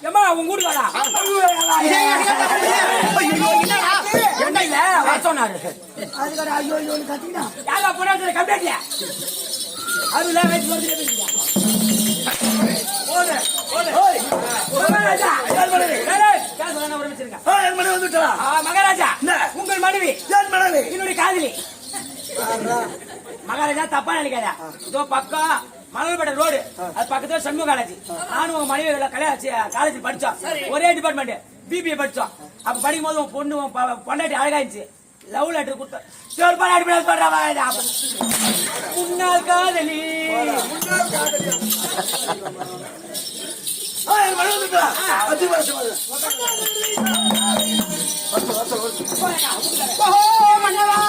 ஏமா உங்க வீட்டுக்கு வாடா. என்ன இல்ல வர சொன்னாரு. அதுக்கு ஐயோ ஐயோ கத்தினா யாரா போறாரு கம்ப்ளீட்ல. அதுல வெயிட் பண்ணிட்டே இருக்கீங்க. ஓடு ஓடு ஓய் மகாராஜா யார் மனைவி யார் சொன்னா ஒரு நிமிஷம் இருங்க. என் மனைவி வந்துட்டா. மகாராஜா உங்கள் மனைவி என் மனைவி என்னுடைய காதலி. மகாராஜா தப்பா நினைக்காத. இதோ பக்கம் மணல்பேட்டை ரோடு அது பக்கத்துல சண்முக காலேஜ். நானும் உங்க மனைவி காலேஜ் படிச்சோம். ஒரே டிபார்ட்மெண்ட் பிபிஏ படிச்சோம். அப்ப படிக்கும் போது உன் பொண்ணு பொண்டாட்டி அழகாயிருச்சு. லவ் லெட்டர் கொடுத்தேன். முன்னாள் காதலி மன்னவா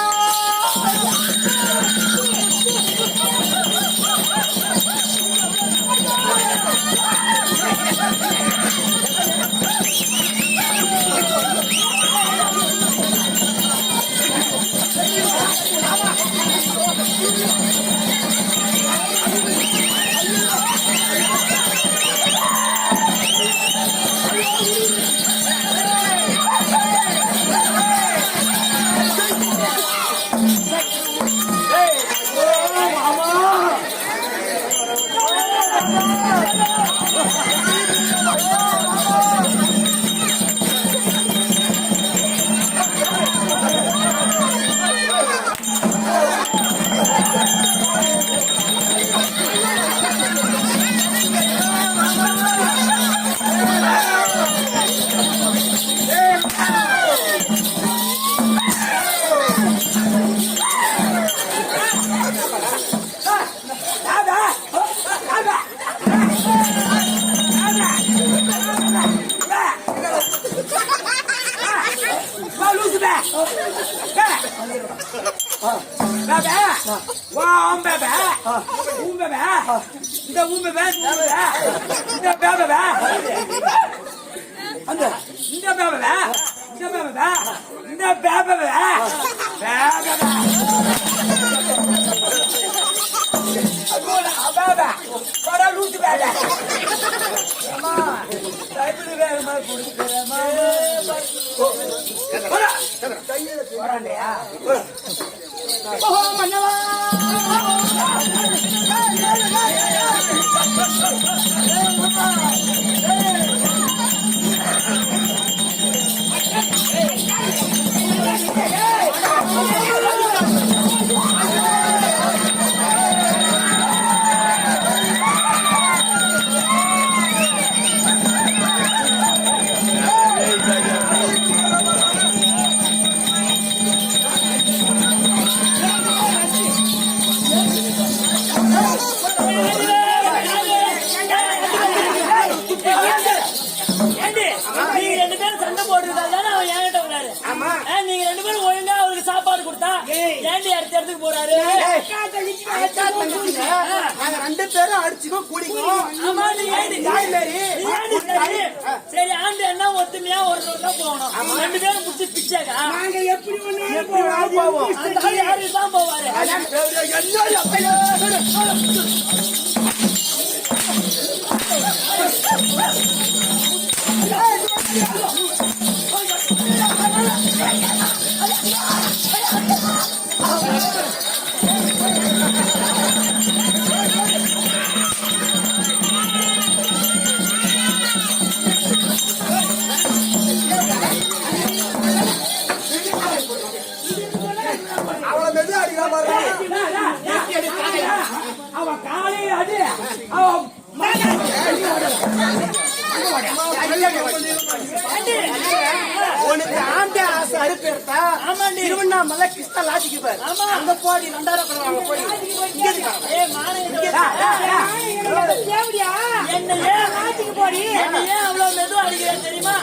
சரி ஆண்டு என்ன ஒத்துமையா ஒரு போகணும். ரெண்டு பேரும் முடிச்சு பிச்சாங்க யாருதான் போவாரு. அவன் காலையில் அது உனக்கு ஆண்ட ஆசை அறுப்பேர்த்தா திருவண்ணாமலை கிருஷ்ணா லாட்சிக்கு பாரு. அங்க போடி 2000 போடி என்னையே லாட்சிக்கு போடி. என்னையே அவ்வளவு மெதுவா அடிக்கிறேன் தெரியுமா?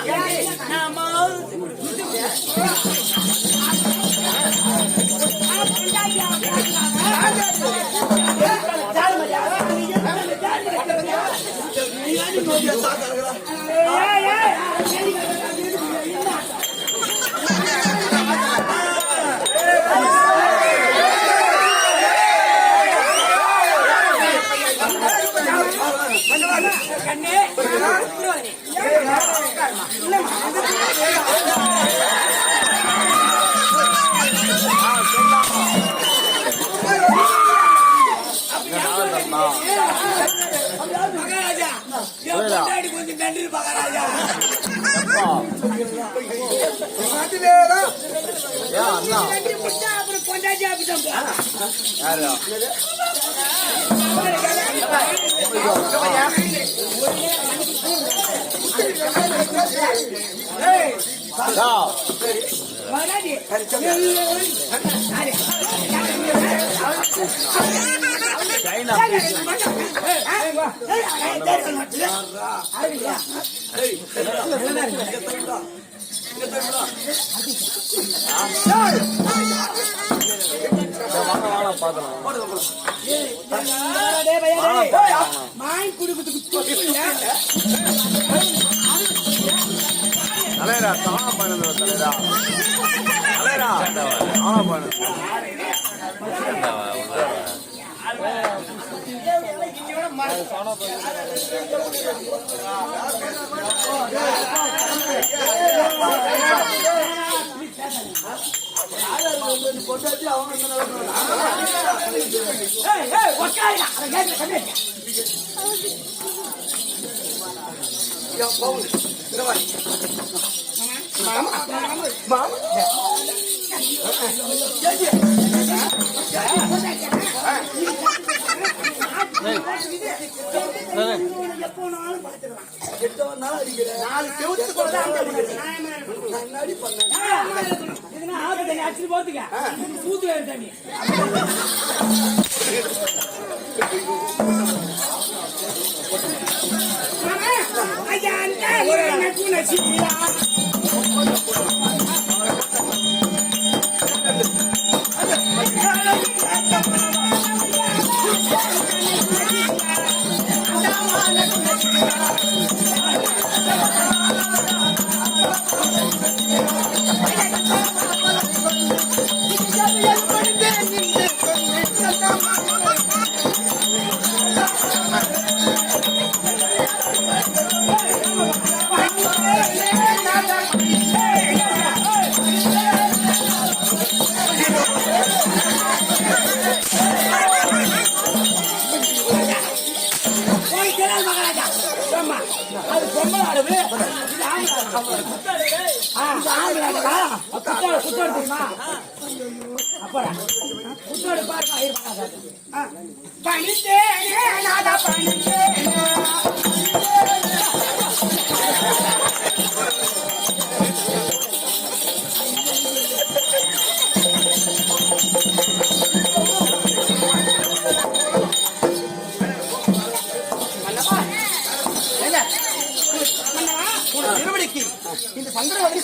கண்ணே கொஞ்சம் நன்றி மகாராஜா. அப்புறம் கொண்டாடி அப்படிதான் மாய் குடுக்கத்துக்கு தலைரா தானா பண்ணுது தலைரா தலைரா தானா பண்ணுது போத்துக்க சூத்து தண்ணி அது பொம்பளை ஆடுது குத்தோடு தெரியுமா அப்படா குத்தோடு பாருமா பணித்தேனே நாதா பணித்தேனே இந்த சந்திரவதி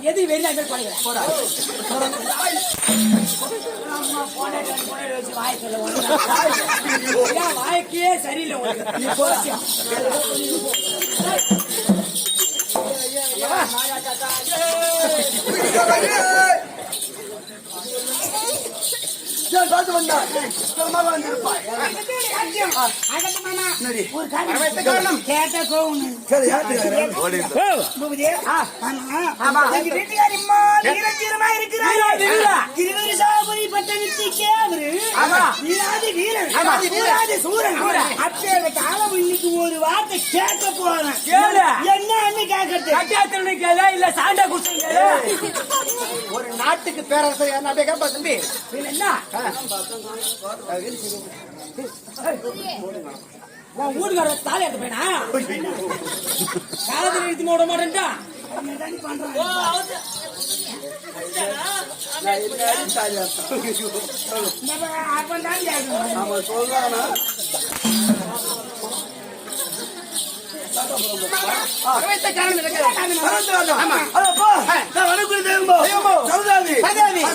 எது வெளியே வாய்க்கே சரியில்லை சரி, பார்த்து வந்தா சுத்தமாக வந்திருப்பாய். என்னடி? கேட்ட கோவம் சரி, யாருக்கு பூபதி, ஆமா. எங்க வீட்டுக்காரிம்மா வீரத்தீரமா இருக்கிறார். கிருவரிசாபுரி பட்டணத்துக்கே அவரு வீராதி வீரன், வீராதி சூரன். அப்பேற்பட்ட அளவு இன்னைக்கு ஒரு வார்த்தை கேட்க போறேன். என்னன்னு கேட்கறது? கேளு இல்ல சாண்டா குடிச்சு கேளு. ஒரு நாட்டுக்கு பேரரசர் யாருன்னா கேட்பா தம்பி. என்ன உன் வீட்டுக்கார தாலி எடுத்து போயினா காலத்தில் நிறுத்தி விட மாட்டேன்டா. அவன் சொல்றானா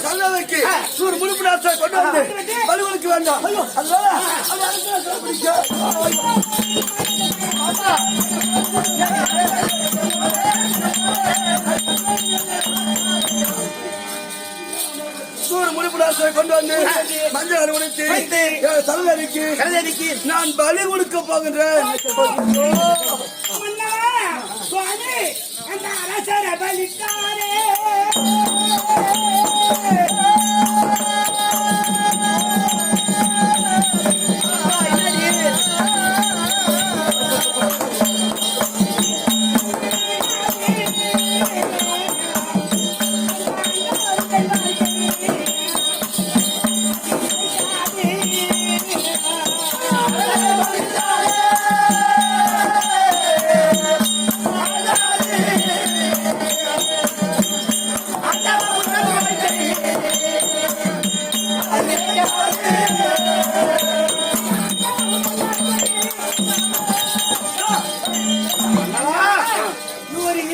சரதாவிக்கு ஒரு முழுப்பு நாட்டை கொண்டு வந்து பலுவலுக்கு வேண்டாம். சூறு முழுப்பு நாட்டை கொண்டு வந்து மஞ்சள் அறுவடைத்து சரதாவிக்கு நான் பலி கொடுக்க போகின்றேன். சுவாமி, அந்த அரசர பலித்தாரே.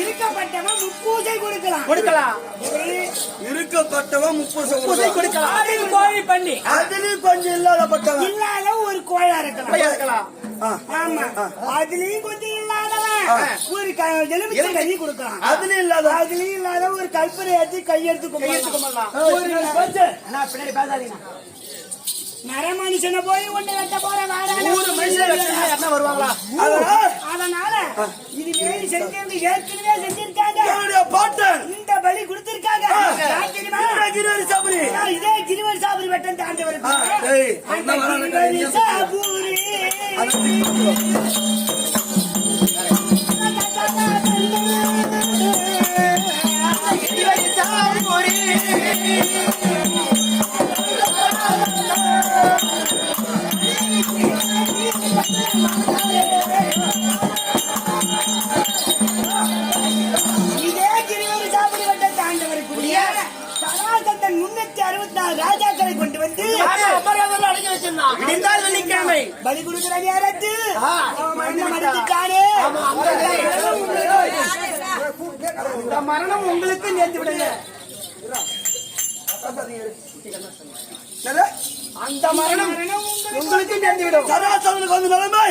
இருக்கப்பட்டவன் முப்பூசை கொடுக்கலாம். இருக்கப்பட்டவன் முப்பூசை கொடுக்கலாம். கோழி பண்ணி அதுலயும் கொஞ்சம் இல்லாதப்பட்டவன் இல்லாத ஒரு கோழா இருக்கலாம். ஆமா, அதுலயும் கொஞ்சம் இல்லாதவன் ஒரு எலுமிச்சை கறி கொடுக்கலாம். அதுலயும் இல்லாத ஒரு கல்பனை ஏற்றி கையெடுத்து கும்பிடலாம். நான் பின்னாடி பேசாதீங்க. மரமனுஷனை போய் ஒண்ணு வெட்ட போற வருவாங்களா? அதனால இது வேறு செஞ்சவங்க ஏற்கனவே செஞ்சிருக்காங்க. பாட்டன் இந்த பலி கொடுத்திருக்காங்க. இதே கிருவரி சாபுரி வெட்டம் தாண்டவர் இதே கிருவரி சாபுரி வெட்டம் தாண்டவருக்குரிய சராசந்தன் 364 ராஜாக்களை கொண்டு வந்து அடங்கி வச்சிருந்தான். பலி கொடுக்கிற நேரத்து இந்த மரணம் உங்களுக்கு நேர்ந்து விடுங்க. அந்த மரணம் உங்களுக்கு நேர்ந்து விடும். சராசரனுக்கு வந்து நிலைமை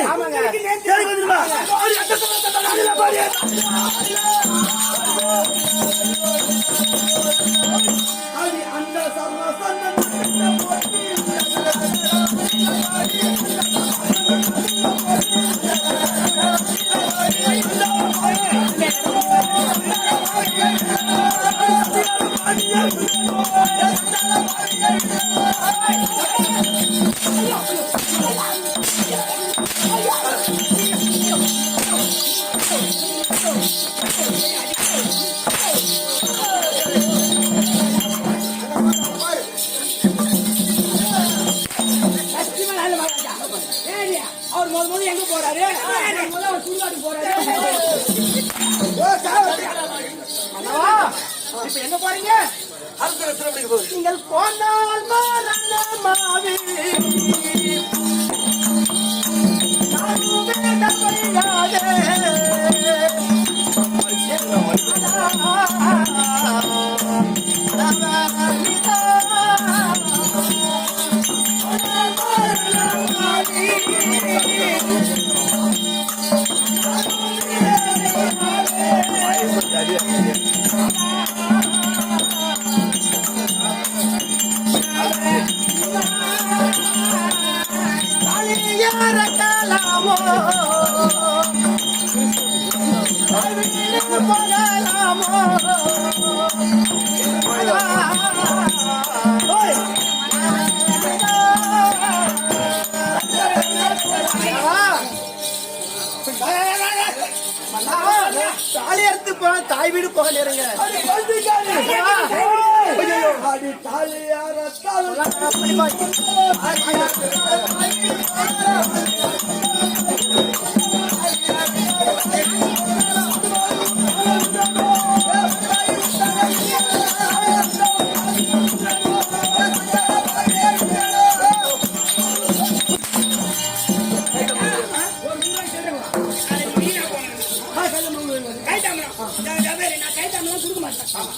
அந்த அவர் முதல்ல எங்க போறாரு? சுடுகாட்டுக்கு போறாரு. இப்ப எங்க போறீங்க? நீங்கள் போனால் மரணமாவே தாலி எடுத்து போன தாய் வீடு போக நேருங்க.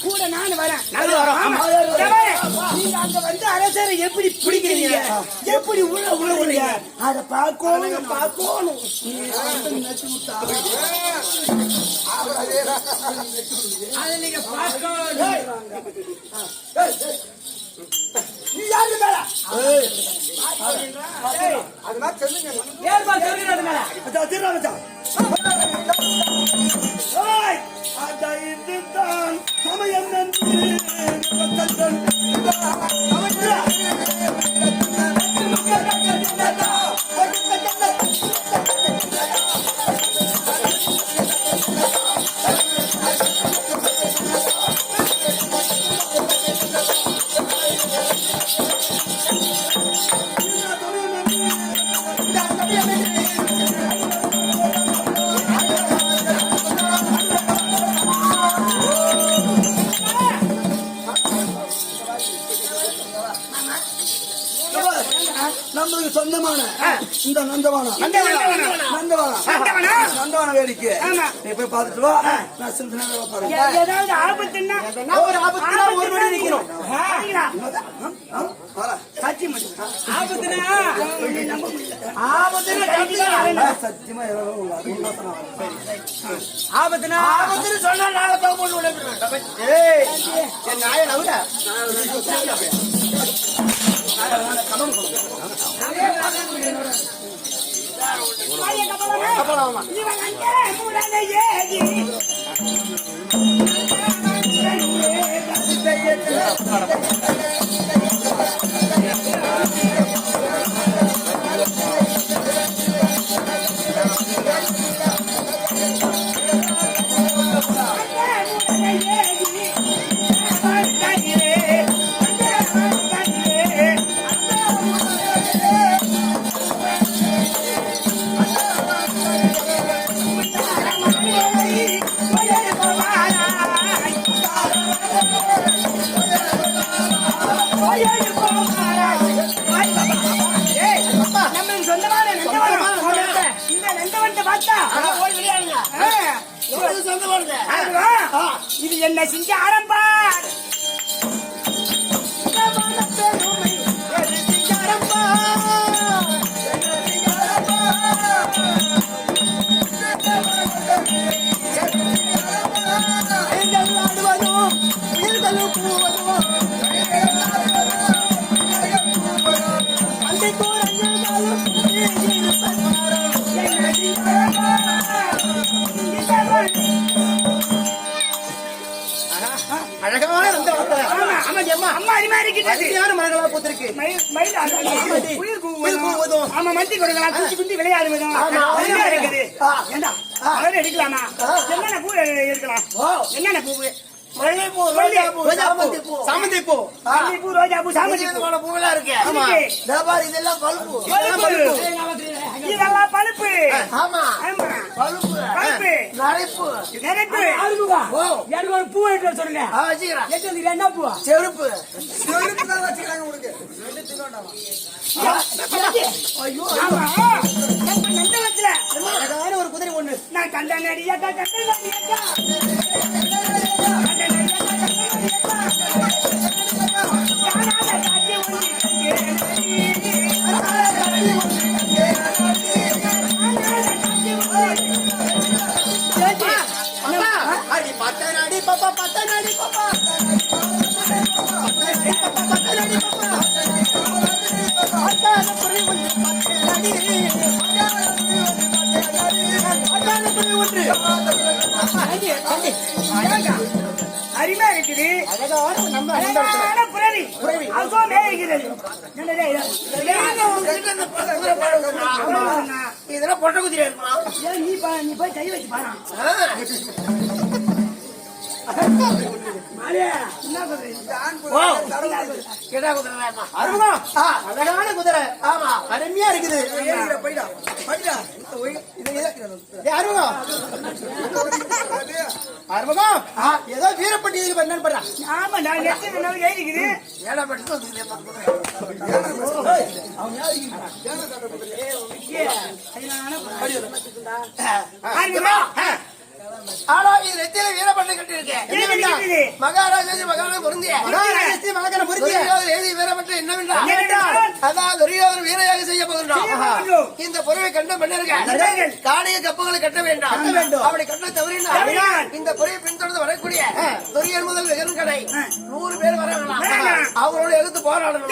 கூட நானும் வரேன். ஆமா. நீங்க அங்க வந்து அரசரை எப்படி பிடிக்கிறீங்க, எப்படி உள்ள விடுறீங்க, அதை பார்க்கணும். அதை நீங்க பார்க்கணும். நீ யாரு மேல ஏற்பாடு சொல்லுறது மேல சமயம் நம்மளுக்கு சொந்தமான இந்த நந்தவனம் வேடிக்கை நீ போய் பார்த்துட்டு வா. நான் சில நேரம் பாருங்க. ஏதாவது ஆபத்துன்னா ஒரு ஆபத்துனா ஒரு மணி நிக்கணும். சத்தியமா ஆபத்துனா ஆபத்துன்னு சொன்னா நாளை போட்டு என் நாயை நவுட இது என்ன செஞ்ச ஆரம்பா அழகான அம்மா அடிமா இருக்கிறது மரங்களா போத்திருக்கு. ஆமா மந்தி கொடுக்கலாம் குச்சி குந்தி விளையாடுவதும் இருக்குது. ஏண்டா அழகு எடுக்கலாமா? என்னென்ன பூ எடுக்கலாம்? என்னென்ன பூ? மல்லிகைப்பூ, ரோஜாப்பூ, சாமந்திப்பூ, சாமந்திப்பூ, மல்லிகைப்பூ, ரோஜாப்பூ, சாமந்தி பூ. பூவெல்லாம் இருக்கு. ஆமா. இதெல்லாம் பழுப்பு. இதெல்லாம் பழுப்பு. ஆமா. ஆமா. பழுப்பு. பழுப்பு. நரைப்பு. நெருப்பு. அருகுவா எனக்கு ஒரு பூ எடுத்து சொல்லுங்க. வச்சுக்கிறேன். எது என்ன பூவா? செருப்பு. செருப்பு தான் வச்சுக்கிறாங்க உனக்கு. ஐயோ ஆமா. நம்ம நந்தவத்துல அழகான ஒரு குதிரை ஒண்ணு. நான் கண்ட நடிகா பத்தனாடி பாப்பா பத்தனாடி பாப்பா ஒன்று அருமையா இருக்குது. அழகான புறவி. அதோ மேய்கிறது. என்னடே இது? இதெல்லாம் பொட்டை குதிரை இருக்குமா? ஏன் நீ போய் கை வச்சு பாரு. மாரியா, என்ன சொல்றீங்க? கிடா குதிரை வேணுமா? அருமகம். அழகான குதிரை. ஆமா. அருமையா இருக்குது. ஏறிக்கிற போயிடா. போயிடா. இதை அருமகம் அருமகம் ஏதோ வீரப்பட்டி என்னன்னு பண்றா. ஆமா, நான் நெத்தில எழுதிக்குது. ஏடா பட்டு ஆனா இது நெத்தியில வீரப்பட்டை கட்டி இருக்கேன். மகாராஜா மகாராஜா பொருந்திய எழுதி வீரப்பட்டை என்னவென்றால் அதான் துரியோதன வீரையாக செய்ய போகின்றான். இந்த பொருளை கண்ட மன்னர்கள் காணிய கப்பங்களை கட்ட வேண்டாம். அப்படி கட்ட தவறினால் இந்த பொருளை பின்தொடர்ந்து வரக்கூடிய துரியன் முதல் வெகன் கடை 100 பேர் வராங்களாம். அவங்களோட எதிர்த்து போராடணும்.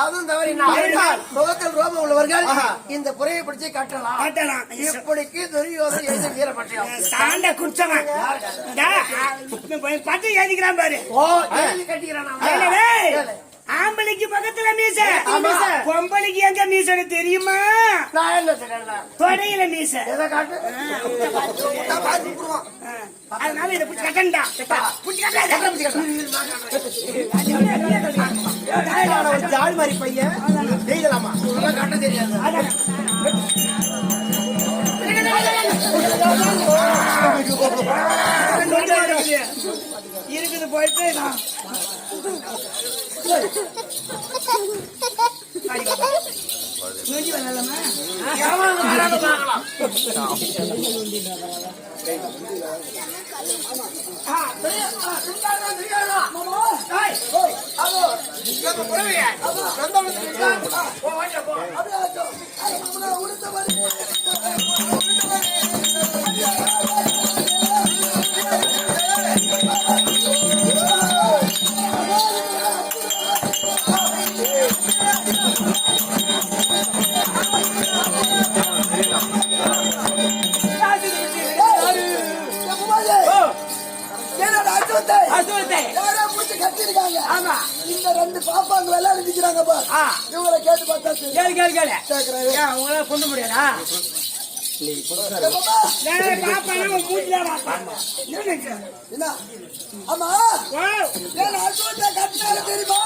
அதுவும் தவறினால் முகத்தில் ரோமம் உள்ளவர்கள் இந்த பொறையை பிடிச்சி கட்டலாம். இப்படிக்கு துரியோதன எழுதி வீரப்பட்டையும் தாண்ட குச்சவன் பட்டு எழுதிக்கிறான் பாரு. ஆம்பளைக்கு பக்கத்துல மீச, பொம்பளைக்கு எங்க மீசன்னு தெரியுமா? நான் என்ன சொல்றேன்? தொடையில மீச. எதை காட்டு? அதனால இதை பிடிச்சி கட்டண்டா. ஜால் மாதிரி பையன் செய்யலாமா? கட்ட தெரியாது. இருக்குது போயிட்டு ஆமா, இந்த 2 பாப்பாங்க விளையாடி நிக்கிறாங்க பா. இவங்களை கேட்டு பார்த்தா கேளு உங்களால கொண்டு முடியாதா? என்ன? ஆமா, ஏன் அசுவத்தை கட்டினாலும் தெரியுமா?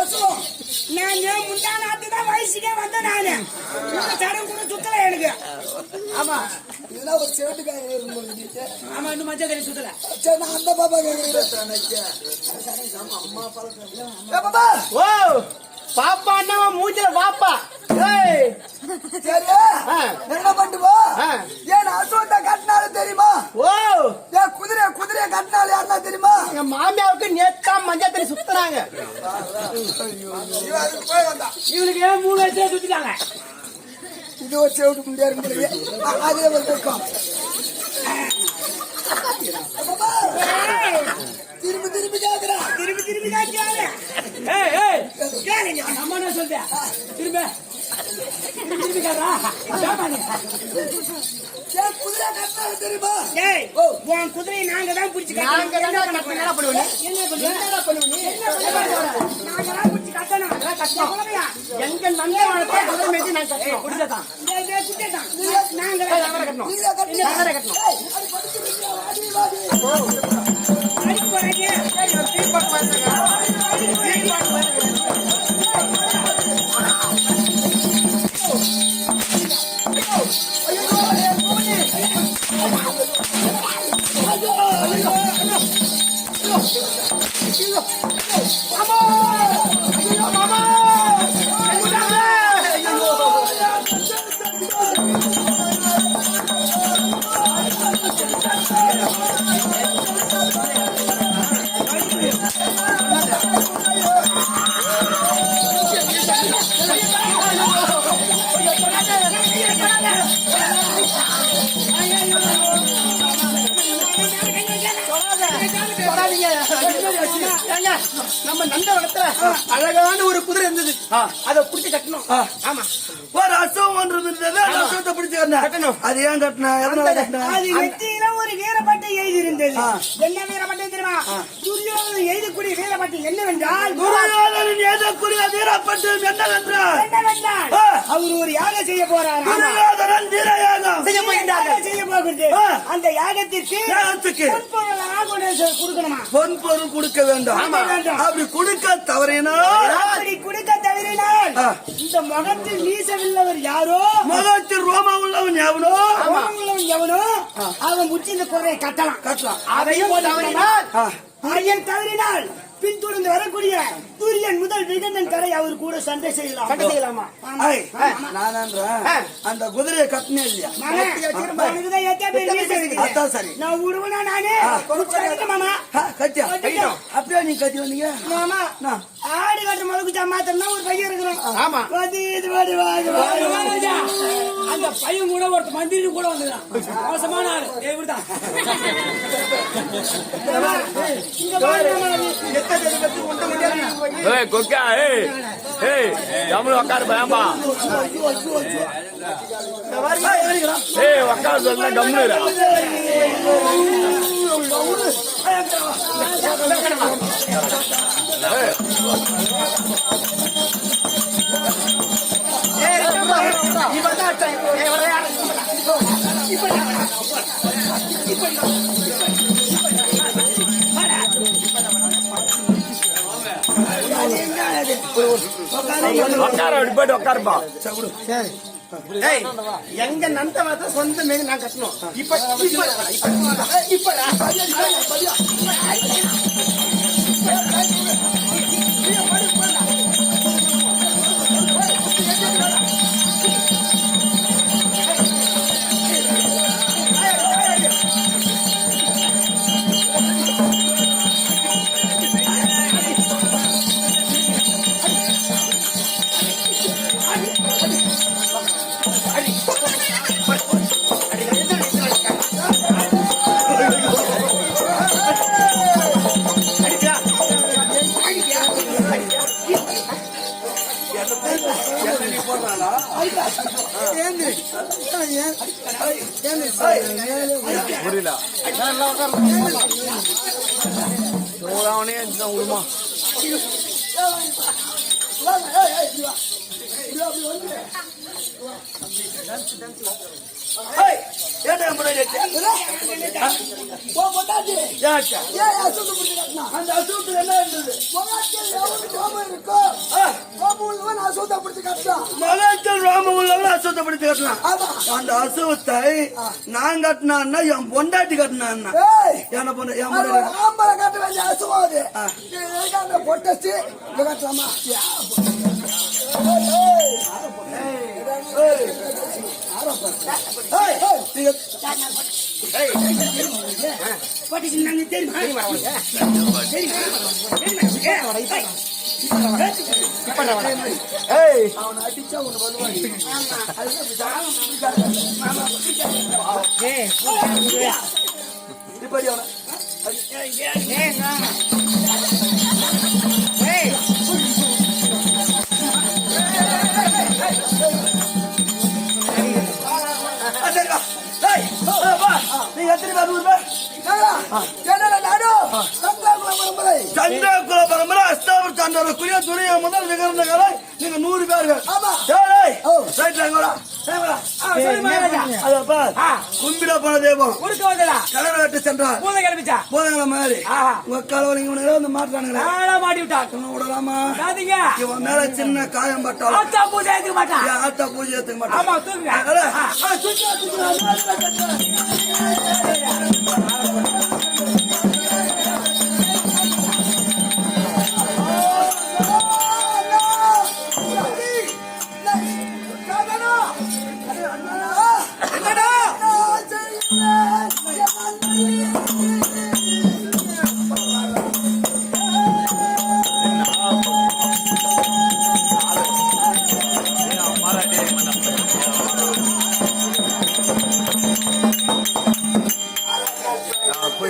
அசுவம் நான் முந்தானாத்துதான் வயசுக்கே வந்தேன். நானு சடம் கூட சுத்தல எனக்கு. ஆமா, இதெல்லாம் ஒரு சேட்டுக்காக இருக்கும். ஆமா, இன்னும் மஞ்சள் தண்ணி சுத்தல. சரி, நான் அந்த பாப்பா கேட்கிறேன். ஓ பாப்பா அண்ணா மூஞ்சில பாப்பா. சரி, என்ன பண்ணுவோ? ஏன் அசுவத்தை கட்டினாலும் தெரியுமா? ஓ ஏன் குதிரைய கட்டினாலும் யாருன்னா தெரியுமா? எங்க மாமியாவுக்கு நேத்தா மஞ்சள் தண்ணி சுத்துறாங்க. போய் வந்தா இவனுக்கு 3 வயசுல சுத்திட்டாங்க. இது ஒரு சேவுட்டு முடியாது. அதே ஒரு பக்கம் திரும்பி திரும்பி கேக்குறா. திருப்பி தான் கேளு. கேளுங்க, நம்ம என்ன சொல்றேன்? திரும்ப கேட்கறா. ஏன் குதிரை கட்டினாலும் தெரியுமா? ஏய், உன் குதிரையை நாங்க தான் பிடிச்சி நாங்க தான் கட்டணும். என்ன பண்ணுவீங்க? என்ன பண்ணுவீங்க? நாங்க தான் பிடிச்சி கட்டணும். எங்க நந்தவனத்தை குதிரை மேய்ச்சி நாங்க கட்டணும். குடிச்சதான் குட்டேதான். நாங்க தான் கட்டணும். நீங்க கட்டினா நாங்க கட்டணும். அது படிச்சிருக்கீங்க. வாடி அடிக்க போறாங்க. ஏங்க, நம்ம நந்தவனத்துல அழகான ஒரு குதிரை இருந்தது. அதை புடிச்சு கட்டணும். ஆமா, ஒரு அசம் ஒன்று இருந்தது. அந்த அசத்தை பிடிச்சு கட்டணும். அது ஏன் கட்டின? எதனால கட்டின? அது வெற்றியில ஒரு வீரப்பட்டை எழுதி இருந்தது. என்ன வீரப்பட்டை தெரியுமா? துரியோதனன் எழுதக்கூடிய வீரப்பட்டை என்னவென்றால், துரியோதனன் எழுதக்கூடிய வீரப்பட்டம் என்னவென்றால், அவர் ஒரு யாகம் செய்ய போறார். துரியோதனன் வீர யாகம் செய்ய போகிறது. அந்த யாகத்திற்கு பொன்பொருளாக கொடுக்கணுமா? பொன் பொருள் கொடுக்க வேண்டாம். அப்படி கொடுக்க தவறினால், இந்த முகத்தில் மீசவில்லவர் யாரோ, முகத்தில் ரோமம் உள்ளவன் எவனோ, அவன் முச்சி இந்த குறையை கட்டலாம். அதையும் தவறினால் பின்தொடர்ந்து வரக்கூடிய துரியன் முதல் விகந்தன் கரை அவர் கூட சண்டை செய்யலாமா? அந்த குதிரையை கட்டினே இல்லையா? சரி, நான் விடுவனா? நானே மாமா கட்டியா? அப்படியே நீ கட்டி வந்தீங்க மாமா. ஆடு கட்டுற மலக்குச்சா மாத்திரம்னா ஒரு பையன் இருக்கிறோம். ஆமா, அந்த பையன் கூட ஒரு மந்திரி கூட வந்துதான் மோசமான ஆளு. இவர்தான் கொக்கா உக்காரு பயம்பா. உக்காரு சொல்ல கம்முனு. உக்கார அப்படி போயிட்டு உக்காருப்பா. எங்க நந்தவனத்தை சொந்த மீது நான் கட்டணும். இப்ப புரியல அவனே விடுமா? அந்த அசுவத்தை நான் கட்டினா என் பொண்டாட்டி கட்டினா என்ன பொண்ணு கட்ட வேண்டிய அசுவாது பொட்டச்சு கட்டலாமா? சந்திரகுல பரம்பரை அஸ்தாபுர சந்திரக்குரிய துணிய முதல் நிகழ்ந்த கலை நீங்க 100 பேர்கள். கும்பிட போன தெய்வம் கலர் வெட்டு சென்றார் பூதங்களை மாதிரி உங்க கலவரிங்க வந்து மாட்டானுங்க மாட்டி விட்டா விடலாமா? இவன் மேல சின்ன காயம் பட்டாலும் ஆத்தா பூஜை ஏத்துக்க மாட்டான். ஆத்தா பூஜை ஏத்துக்க ஆமா, மாட்டான்.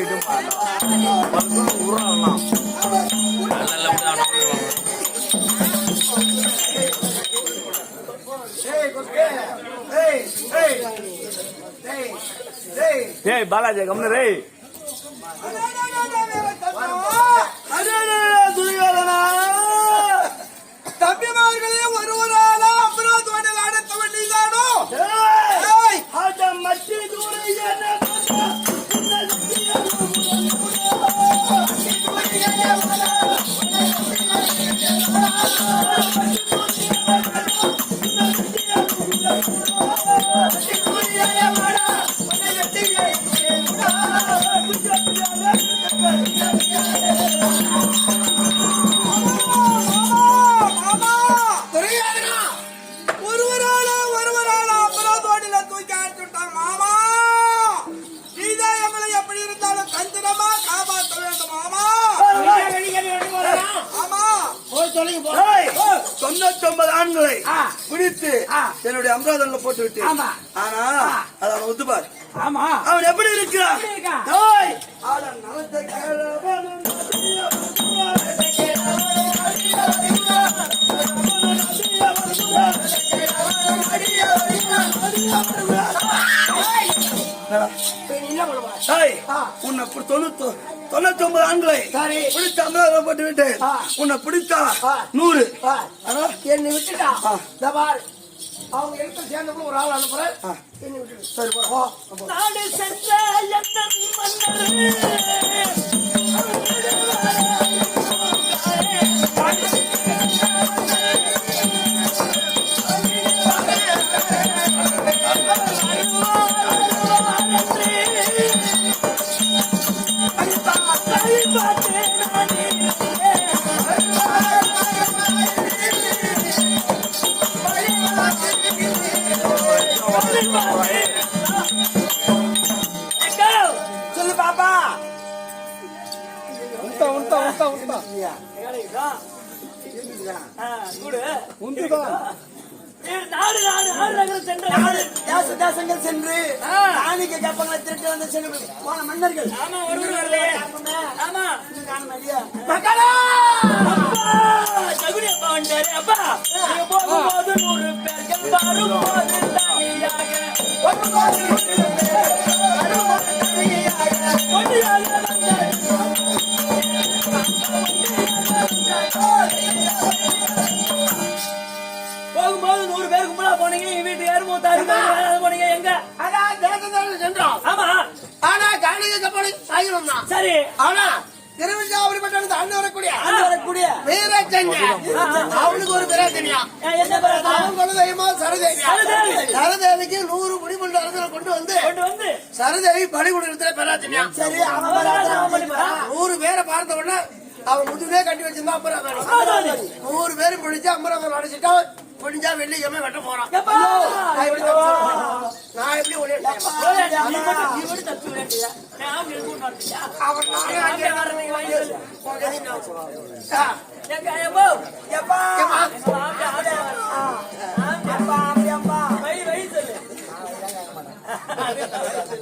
போயிட்டு உருவாங்கலாம் ஏய் பாலாஜி கம்னு ரே தம்பிமார்களே ஒருவரால அப்புறம் தோட்டல் அடுத்த வண்டிதானோ ஆண்களை பிடித்து என்னுடைய அம்ராதன்ல போட்டு விட்டு ஆனா அது அவன் ஒத்துப்பார். ஆமா அவன் எப்படி இருக்கிறான்? உன்னை 99 ஆண்களை பிடித்த அமராவதியில் போட்டு விட்டு உன்னை பிடித்தா 100 என்னை விட்டுட்டா அவங்க இடத்துல சேர்ந்தப்போ ஒரு ஆள் அனுப்புறேன் என்னை விட்டுட்டு சரி போறோம் நாடு சென்ற சொல்லு பாப்பா நாடு நகரம் சென்ற தேசங்கள் சென்று காணிக்கை கப்பங்களை திருட்டு வந்து சென்று போன மன்னர்கள் ஆமா ஒருவர் வரலையே ஆமா மக்களா சகுனி அப்பா வந்தாரு அப்பா நீங்க போகும்போது 100 பேர்கள் வரும்போது தனியாக போகும்போது 100 பேருக்கு முன்னா போனீங்க வீட்டு யாரும் போனீங்க எங்க அதான் தேசம் சென்றோம் ஆமா ஆனா காணிக்கை கப்பலை சாயிரம் தான் சரி ஆனா திருவிழாபுரி பட்டணத்தை ஆண்டு வரக்கூடிய வீரச்சங்க அவனுக்கு ஒரு பிரச்சனையா என்ன பேர் அவன் குலதெய்வமா சரதேவியா சரதேவிக்கு 100 முடிமன்ற அரசனை கொண்டு வந்து சரதேவி பலிகுடத்துல பெறாச்சனையா சரி அவன் 100 பேரை பார்த்த உடனே அவன் முதுகே கட்டி வச்சிருந்தா அம்பராதன் 100 பேரு பிடிச்சு அம்பராதன் அடைச்சிட்டா முடிஞ்சா வெள்ளிக்கிழமை வெட்ட போறான் நான் எப்படி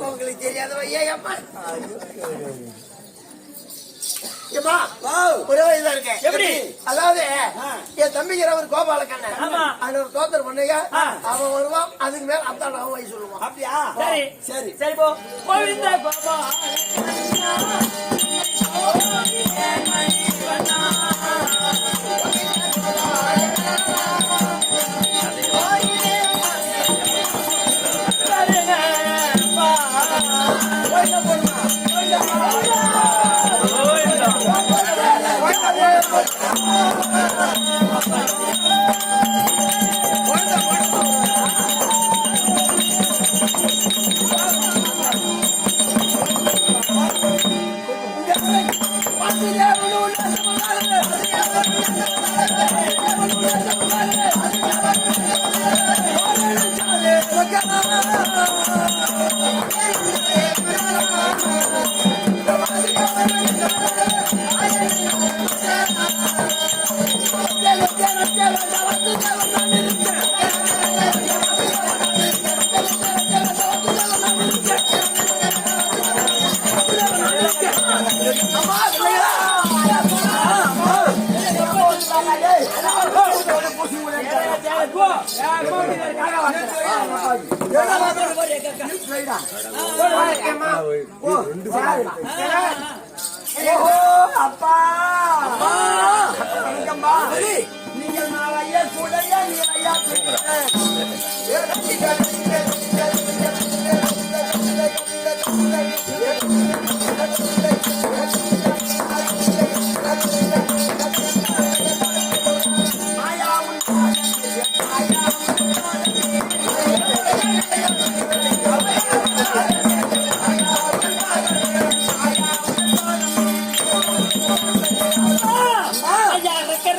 உங்களுக்கு தெரியாதவ ஏப்பா ஒரே இதா இருக்கேன் எப்படி அதாவது என் தம்பிக்கிறவர் கோபாலக்கண்ணன் அது ஒரு தோத்தர் பண்ணையா அவன் வருவான் அதுக்கு மேல அத்தான் அவன் வயசு சொல்லுவான் அப்படியா சரி சரி சரி போ கோவிந்த கோபா அம்மா பிள்ளைகளா அப்பா நீங்கள் நாளைய கூடைய நீரையா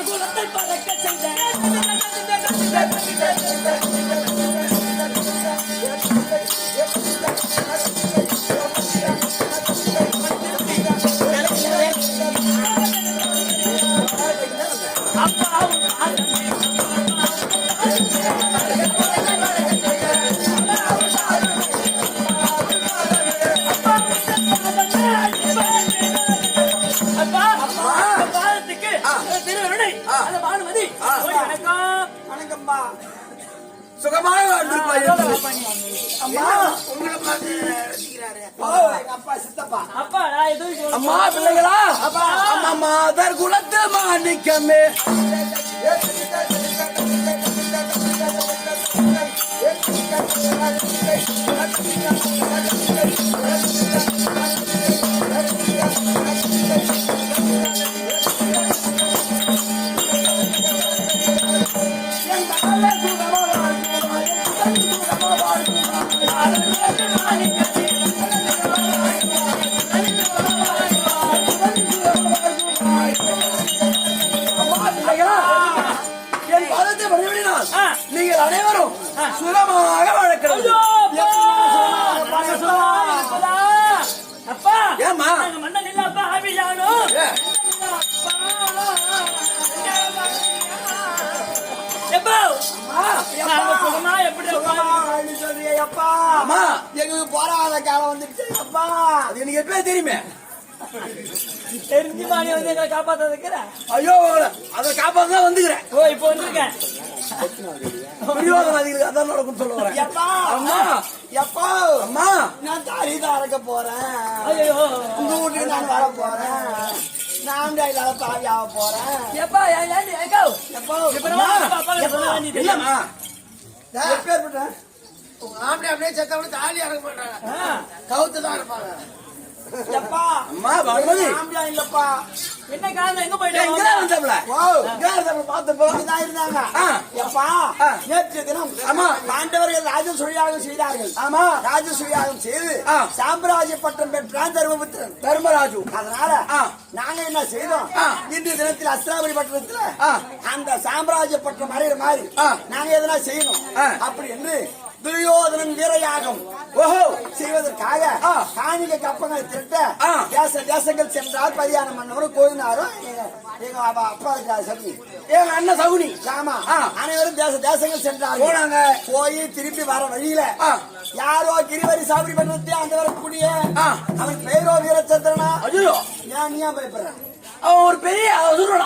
குலத்தை பறக்க செய்த வணக்கம்மா சுகமாக வாழ்ந்திருப்பாய் அம்மா உங்களை பார்த்து ரசிக்கிறாரு. எங்க அப்பா சித்தப்பா அப்பா நான் எதுவும் அம்மா பிள்ளைகளா அம்மா மாதர் குலத்து மாணிக்கமே என் பாதத்தை வழிபடினால் நீங்கள் அனைவரும் சுகமாக வழக்கிறது அப்பா ஏம்மா மன்னன் இல்ல அப்பா ஆபிஜானும் அம்மா எங்களுக்கு போராத காலம் வந்துடுச்சு. அப்பா அது எனக்கு எப்பவே தெரியுமே தெரிஞ்சு மாணி வந்து எங்களை காப்பாத்த ஐயோ அதை காப்பாற்ற வந்துக்கிறேன் ஓ இப்போ வந்திருக்கேன் பிரியோதனாதிகளுக்கு அதான் நடக்கும் சொல்ல வரேன் எப்பா அம்மா எப்பா அம்மா நான் தாலி தான் அறக்க போறேன். ஐயோ உங்க வீட்டுக்கு நான் வர போறேன். நான் இல்லாத தாலி ஆக போறேன். எப்பா ஏன் எங்கோ எப்பா இப்ப நான் அப்பா சொல்ல வேண்டியது இல்லம்மா எப்பேற்பட்ட உங்க ஆம்பளை அப்படியே செத்தவனு தாலி அறக்க மாட்டாங்க. கவுத்து தான் இருப்பாங்க. எப்பா அம்மா பகவதி ஆம்பளை இல்லப்பா. என்ன காரணம் எங்க எங்கதான் போயிட்டு வந்தாப்ல எங்கதான் பார்த்தப்போ இதான் இருந்தாங்க. ஆ. எப்பா ஆ. நேற்று தினம் ஆமா. பாண்டவர்கள் ராஜசூயாகம் செய்தார்கள். ஆமா ராஜசூயாகம் செய்து ஆ. சாம்ராஜ்ய பட்டம் பெற்றான் தர்மபுத்திரன். தர்மராஜு அதனால ஆ. நாங்க என்ன செய்தோம்? ஆ. இன்று தினத்தில் அஸ்திராபுரி பட்டணத்துல ஆ. அந்த சாம்ராஜ்ய பட்டம் மறைகிற மாதிரி ஆ. நாங்க எதனா செய்யணும் ஆ. அப்படி என்று துரியோதனன் வீரயாகம் ஓஹோ செய்வதற்காக ஆ. காணிக கப்பங்களை திரட்ட ஆ. தேசங்கள் சென்றால் பதியான மன்னரும் கோயினாரும் எங்க அப்பா இருக்காரு சரி எங்க அண்ணன் சகுனி ஆமா ஆ. அனைவரும் தேசங்கள் சென்றார்கள். போனாங்க. போய் திருப்பி வர வழியில ஆ. யாரோ கிரிவரி சாப்பிடி பண்ணி அந்த வரக்கூடிய ஆ. அவன் பெயரோ வீரச்சந்திரனா ஐயோ ஏன் நீ ஏன் பயப்படுற? அவன் ஒரு பெரிய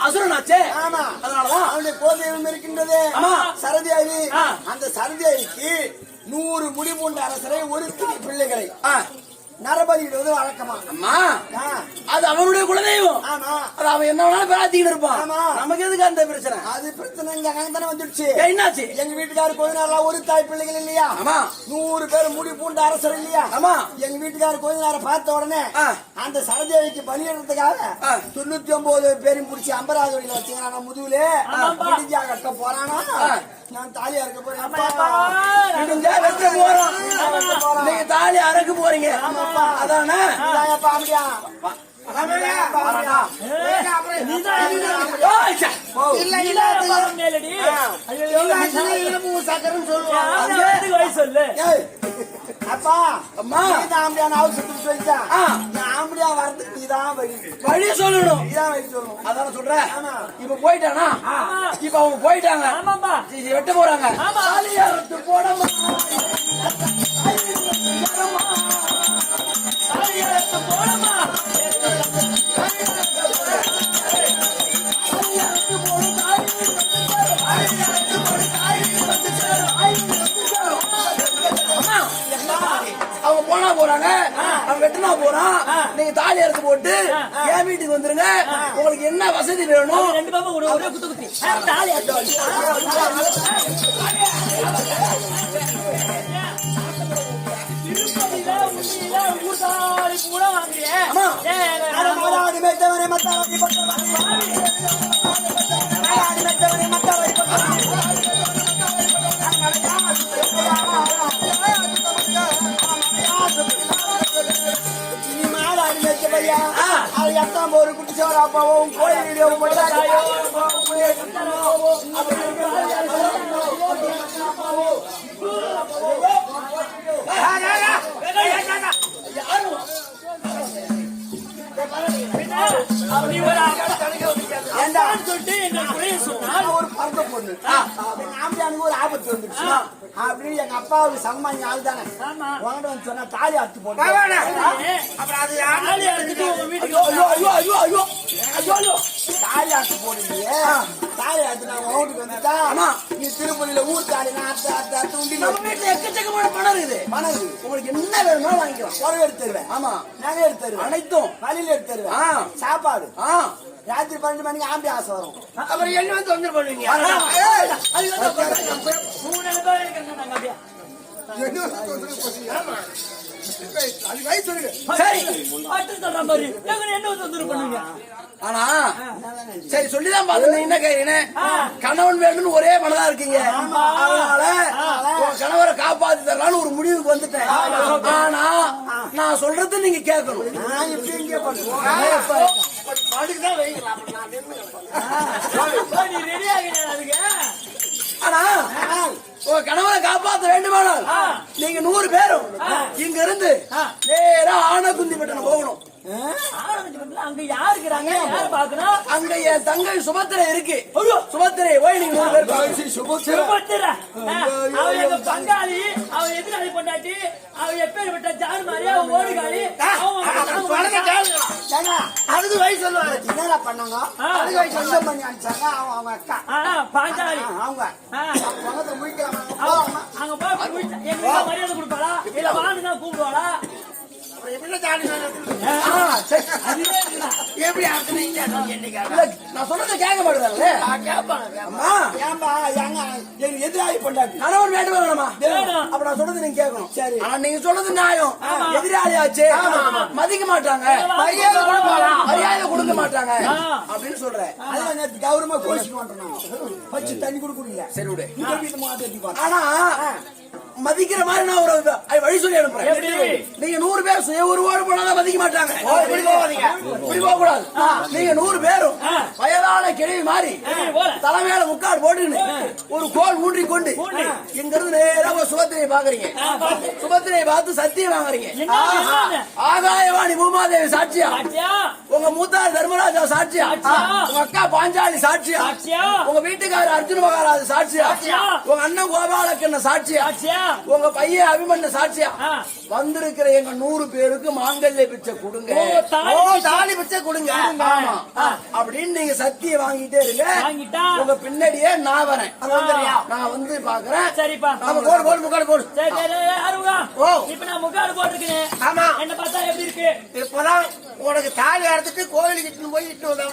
அசுரனாச்சே ஆமா அதனாலதான் அவனுடைய கோதையும் இருக்கின்றது. ஆமா. சரதேவி ஆ. அந்த சரதேவிக்கு 100 முடிபூண்ட அரசரை ஒரு பிள்ளைகளை ஆ. நரபலியிடுவது வழக்கமா? அம்மா ஆ. அது அவனுடைய குலதெய்வம் ஆமா அது அவன் என்ன வேணாலும் பிரார்த்திக்கிட்டு இருப்பான் ஆமா. நமக்கு எதுக்கு அந்த பிரச்சனை அது பிரச்சனை இங்க தானே வந்துடுச்சு. என்னாச்சு எங்க வீட்டுக்காரு கோயினாரெல்லாம் ஒரு தாய் பிள்ளைகள் இல்லையா? ஆமா 100 பேர் முடி பூண்ட அரசர் இல்லையா? ஆமா எங்க வீட்டுக்காரு கோயினாரை பார்த்த உடனே ஆ. அந்த சரதேவிக்கு பலியிடுறதுக்காக ஆ. 99 பேரும் பிடிச்சி அம்பராஜ் வழியில வச்சுக்கிறாங்க. முதுகுல முடிஞ்சா கட்ட போறானா நான் தாலியா இருக்க போறேன். இடிஞ்சா வெட்ட போறோம் நீங்க தாலி அறக்க போறீங்க அதானே இதாயப்பா அப்படியா? அப்பா அம்மா. ஆம்படியா அவசரத்துக்கு சொல்லிட்டான். ஆ. ஆம்படியா வரதுக்கு நீதான் வழி வழி சொல்லணும் நீதான் வழி சொல்லணும். அதான சொல்றேன் ஆமா. இப்ப போயிட்டானா இப்ப அவங்க போயிட்டாங்க ஆமாம்பா வெட்ட போறாங்க ஆமா. தாலி அறுத்து போடமா தாலி அறுத்து அவங்க போனா போறாங்க, அவங்க வெட்டினா போறான். நீங்க தாலி அறுத்து போட்டு என் வீட்டுக்கு வந்துருங்க. உங்களுக்கு என்ன வசதி வேணும்? 2 பாப்பா ஒரே குத்து குத்தி தாலி ஒரு குட்டி சோறு அப்பாவும் கோயில் வீடியோவும் ஒரு பறக்க பொண்ணு ஒரு ஆபத்து வந்துருச்சு அப்படின்னு எங்க அப்பாவுக்கு சம்மானி ஆள் தானே உங்கள்கிட்ட வந்து சொன்னா தாலி அறுத்து போட்டு தாலி அறுத்து போடுறியே தாலி அறுத்து நான் வீட்டுக்கு வந்துட்டா நீ திருப்பதியில ஊர் தாலி அறுத்து உண்டி நம்ம வீட்டுல எக்கச்சக்கமான பணம் இருக்குது. உங்களுக்கு என்ன வேணுமோ வாங்கிக்கலாம். புடவை எடுத்து தருவேன். ஆமா, நகை எடுத்து தருவேன். அனைத்தும் வழியில எடுத்து தருவேன். சாப்பாடு ராத்திரி 12 மணிக்கு ஆம்பி ஆசை வரும். அப்புறம் என்ன வந்து தொந்தரவு பண்ணுவீங்க? ஆனா சரி சொல்லிதான் பாத்து நீ என்ன கேக்குறேன்? கணவன் வேணும்னு ஒரே மனதா இருக்கீங்க. அதனால உன் கணவரை காப்பாத்தி தரலான்னு ஒரு முடிவுக்கு வந்துட்டேன். ஆனா நான் சொல்றது நீங்க கேட்கணும். ஆனா உங்க கணவரை காப்பாற்ற வேண்டுமானால் நீங்க 100 பேரும் இங்க இருந்து நேரா ஆனகுந்திப்பட்டினம் போகணும். அங்க யாரு இருக்கிறாங்க? யாரு பாக்கணும்? அங்க என் தங்கை சுபத்திரை இருக்கு. சுபத்திரை போய் நீங்க 100 பேர் சுபத்திரை அவ எங்க பங்காளி, அவ எதிராளி பொண்டாட்டி, அவ எப்பேற்பட்ட ஜான் மாதிரியா ஓடுகாளி. அதுக்கு வயசு சொல்லுவாங்க என்னடா பண்ணாங்க. அதுக்கு வயசு சொந்தம் பண்ணி அனுப்பிச்சாங்க அவங்க அக்கா பாஞ்சாலி. அவங்க அங்க போய் எங்க மரியாதை கொடுப்பாளா இல்ல வான்னு கூப்பிடுவாளா? நான் சொல்றத கேட்க மாட்டேங்க. எதிராளி பொண்டாட்டி கணவன் வேண்டுமா வேணுமா? அப்ப நான் சொல்றது நீங்க கேட்கணும். சரி, ஆனா நீங்க சொல்றது நியாயம். எதிராளி ஆச்சு, மதிக்க மாட்டாங்க, மரியாதை கொடுக்க மாட்டாங்க அப்படின்னு சொல்றேன். அதான் கௌரவமா கோஷிக்க மாட்டோம். வச்சு தண்ணி கொடுக்குறீங்க. சரி விடு. ஆனா மதிக்கிற மாதிரி நான் ஒரு வழி சொல்லி அனுப்புறேன். நீங்க 100 பேர் சுய உருவாடு போனாதான் மதிக்க மாட்டாங்க. இப்படி போக கூடாது. நீங்க 100 பேரும் வயதான கிழவி மாறி தலைமையில முக்காடு போட்டுன்னு ஒரு கோல் ஊன்றி கொண்டு இங்க இருந்து நேரா சுபத்திரையை பாக்குறீங்க. சுபத்திரையை பார்த்து சத்தியம் வாங்குறீங்க. ஆகாயவாணி பூமாதேவி சாட்சியா, உங்க மூத்தார் தர்மராஜா சாட்சியா, உங்க அக்கா பாஞ்சாலி சாட்சியா, உங்க வீட்டுக்காரர் அர்ஜுன மகாராஜ் சாட்சியா, உங்க அண்ணன் கோபாலக்கண்ண சாட்சியா, உங்க பையன் அபிமன்யு சாட்சியா வந்திருக்கிற எங்க 100 பேருக்கு மாங்கல்ய பிச்சை கொடுங்க. தாலி பிச்சை கொடுங்க அப்படின்னு நீங்க சத்தியம் வாங்கிட்டே இருங்க. உங்க பின்னாடியே நான் வரேன். நான் வந்து பாக்குறேன். சரிப்பா, போடு முக்காடு போடு. இப்ப நான் முக்காடு போட்டிருக்கேன். ஆமா, என்ன பார்த்தா எப்படி இருக்கு? இப்பதான் உனக்கு தாலி அறுத்துட்டு கோயிலுக்கு இட்டு போய் இட்டு வந்தா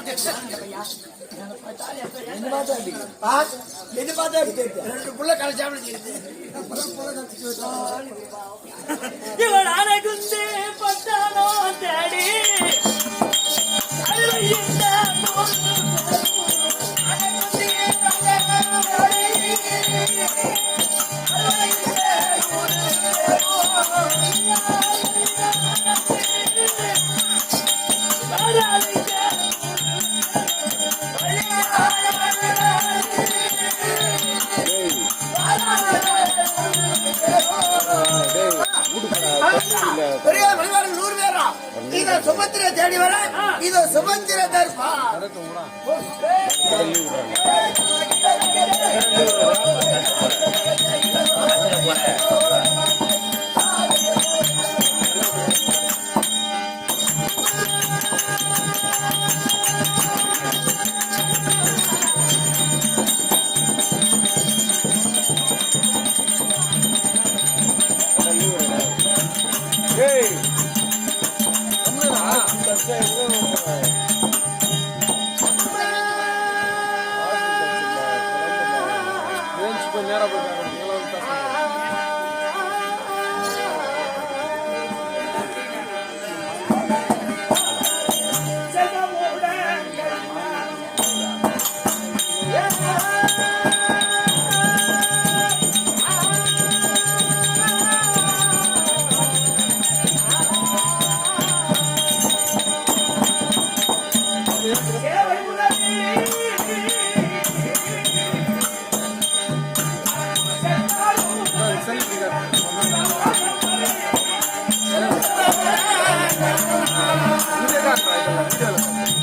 இவன் அழகுந்து பட்டானோ தேடி இத சுபத்திர தேடி வர இத சுபத்திர தர்பா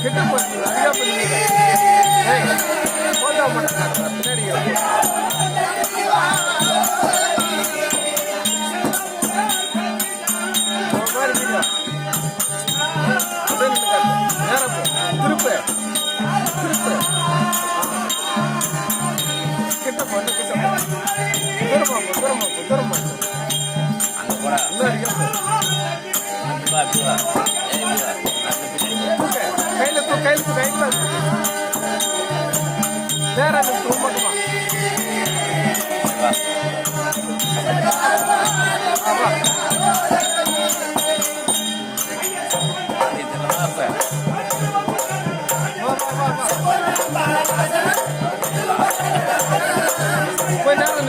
கிட்ட போட்டு அதிகா பண்ணுவீங்க. போட்டோ மாட்டேன் பின்னாடி திருப்பு திருப்பு கிட்ட போட்டு தூரமா கையில நேரம் மட்டுமா போய் நேரம்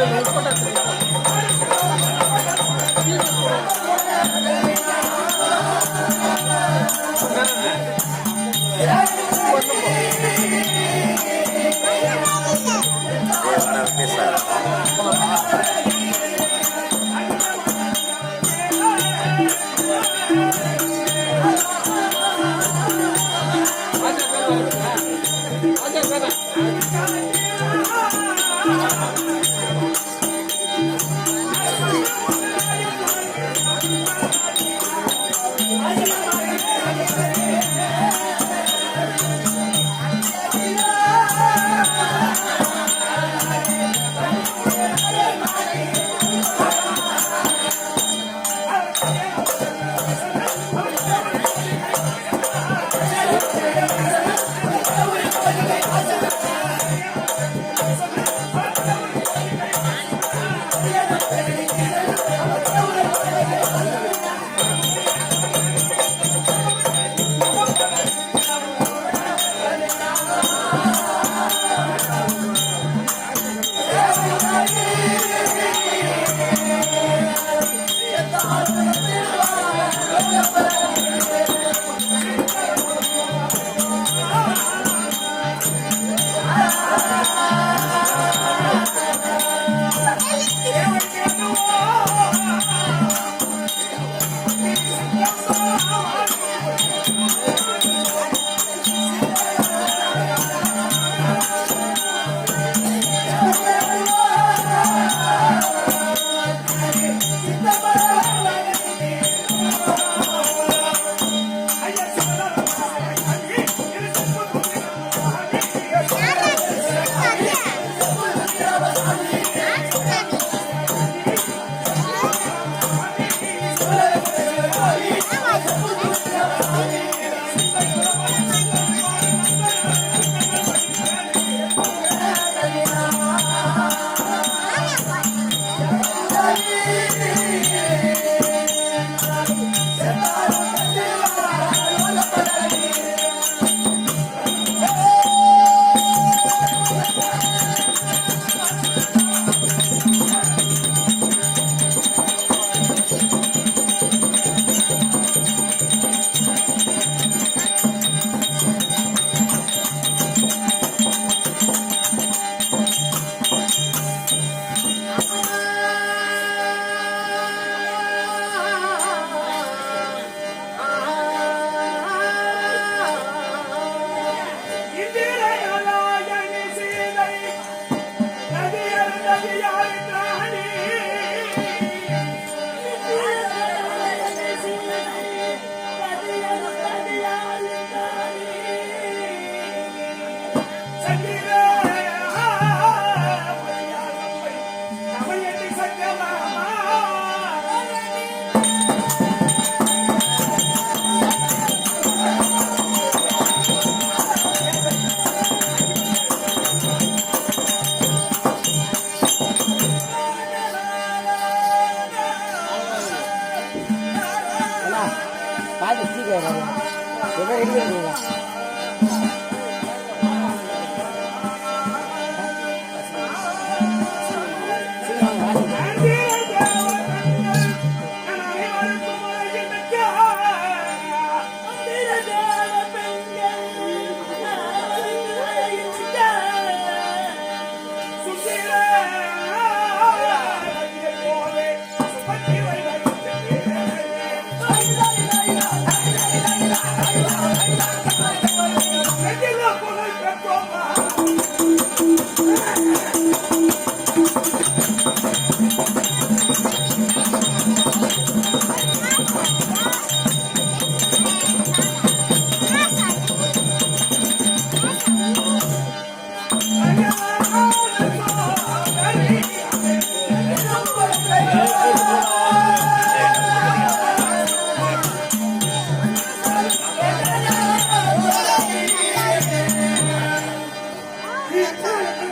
Bye. ஆ.